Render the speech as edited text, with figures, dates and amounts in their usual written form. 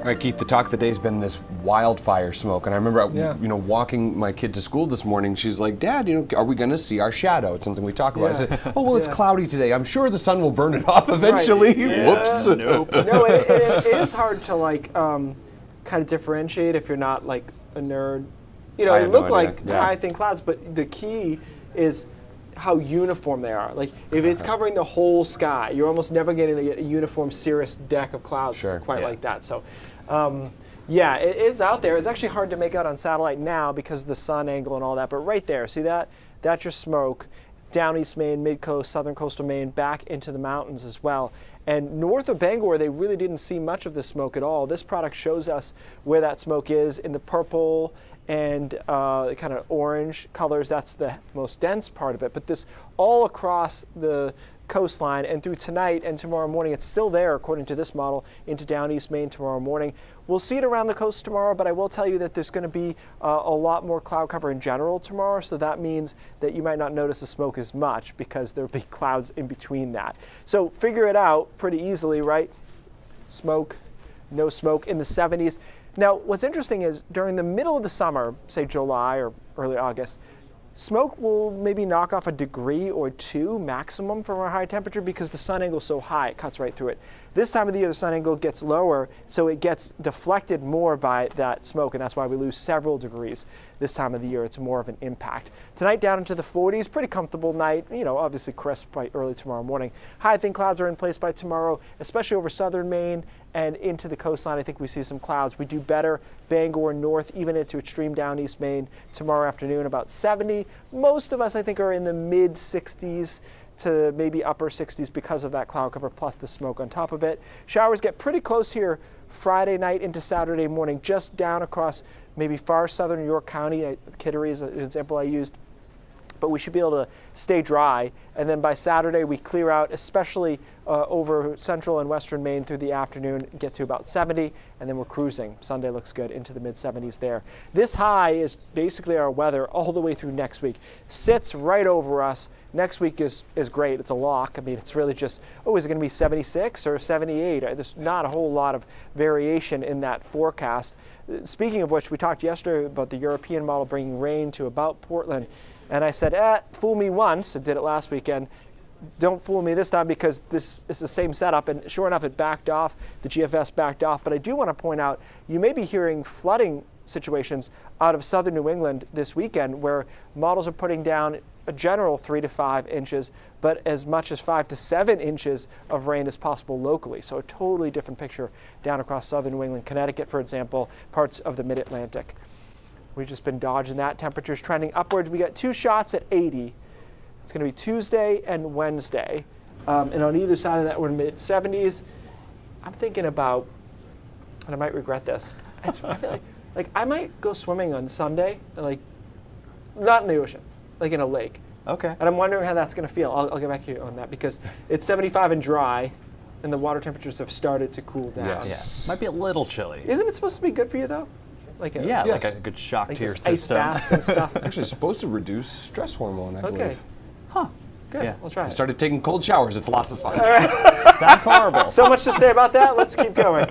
All right, Keith, the talk of the day has been this wildfire smoke. And I remember, walking my kid to school this morning, she's like, Dad, are we going to see our shadow? It's something we talk about. I said, oh, well, it's cloudy today. I'm sure the sun will burn it off eventually. Right. Yeah. Whoops. Nope. No, it is hard to, kind of differentiate if you're not, like, a nerd. They look like high, thin clouds, but the key is how uniform they are. Like, if it's covering the whole sky, you're almost never getting a uniform cirrus deck of clouds like that. So, it is out there. It's actually hard to make out on satellite now because of the sun angle and all that. But right there, see that? That's your smoke. Down East Maine, mid-coast, southern coastal Maine, back into the mountains as well. And north of Bangor, they really didn't see much of the smoke at all. This product shows us where that smoke is in the purple and kind of orange colors. That's the most dense part of it. But this all across the coastline and through tonight and tomorrow morning, it's still there according to this model into down East Maine tomorrow morning. We'll see it around the coast tomorrow, but I will tell you that there's going to be a lot more cloud cover in general tomorrow, so that means that you might not notice the smoke as much because there'll be clouds in between that. So figure it out pretty easily, right? Smoke, no smoke in the 70s. Now, what's interesting is during the middle of the summer, say July or early August, smoke will maybe knock off a degree or two maximum from our high temperature because the sun angle is so high, it cuts right through it. This time of the year, the sun angle gets lower, so it gets deflected more by that smoke, and that's why we lose several degrees this time of the year. It's more of an impact. Tonight down into the 40s, pretty comfortable night, obviously crisp by early tomorrow morning. High thin clouds are in place by tomorrow, especially over southern Maine and into the coastline. I think we see some clouds. We do better Bangor north, even into extreme down East Maine tomorrow afternoon, about 70. Most of us, I think, are in the mid 60s to maybe upper 60s because of that cloud cover plus the smoke on top of it. Showers get pretty close here Friday night into Saturday morning, just down across maybe far southern York County. Kittery is an example I used. But we should be able to stay dry. And then by Saturday, we clear out, especially over central and western Maine through the afternoon, get to about 70, and then we're cruising. Sunday looks good into the mid-70s there. This high is basically our weather all the way through next week. Sits right over us. Next week is great. It's a lock. I mean, it's really just, is it going to be 76 or 78? There's not a whole lot of variation in that forecast. Speaking of which, we talked yesterday about the European model bringing rain to about Portland. And I said, fool me once. I did it last weekend. Don't fool me this time because this is the same setup. And sure enough, it backed off. The GFS backed off. But I do want to point out, you may be hearing flooding situations out of southern New England this weekend where models are putting down a general 3 to 5 inches, but as much as 5 to 7 inches of rain is possible locally. So a totally different picture down across southern New England, Connecticut, for example, parts of the mid-Atlantic. We've just been dodging that. Temperatures trending upwards. We got 2 shots at 80. It's going to be Tuesday and Wednesday. And on either side of that, we're in mid-70s. I'm thinking about, and I might regret this, I feel like I might go swimming on Sunday, not in the ocean, like in a lake. Okay. And I'm wondering how that's going to feel. I'll get back to you on that because it's 75 and dry, and the water temperatures have started to cool down. Yes. Yeah. Might be a little chilly. Isn't it supposed to be good for you, though? Like a good shock to your system. Ice baths and stuff. Actually, it's supposed to reduce stress hormone, I believe. Huh. Good. Yeah. We'll try I started taking cold showers. It's lots of fun. Sounds horrible. So much to say about that. Let's keep going.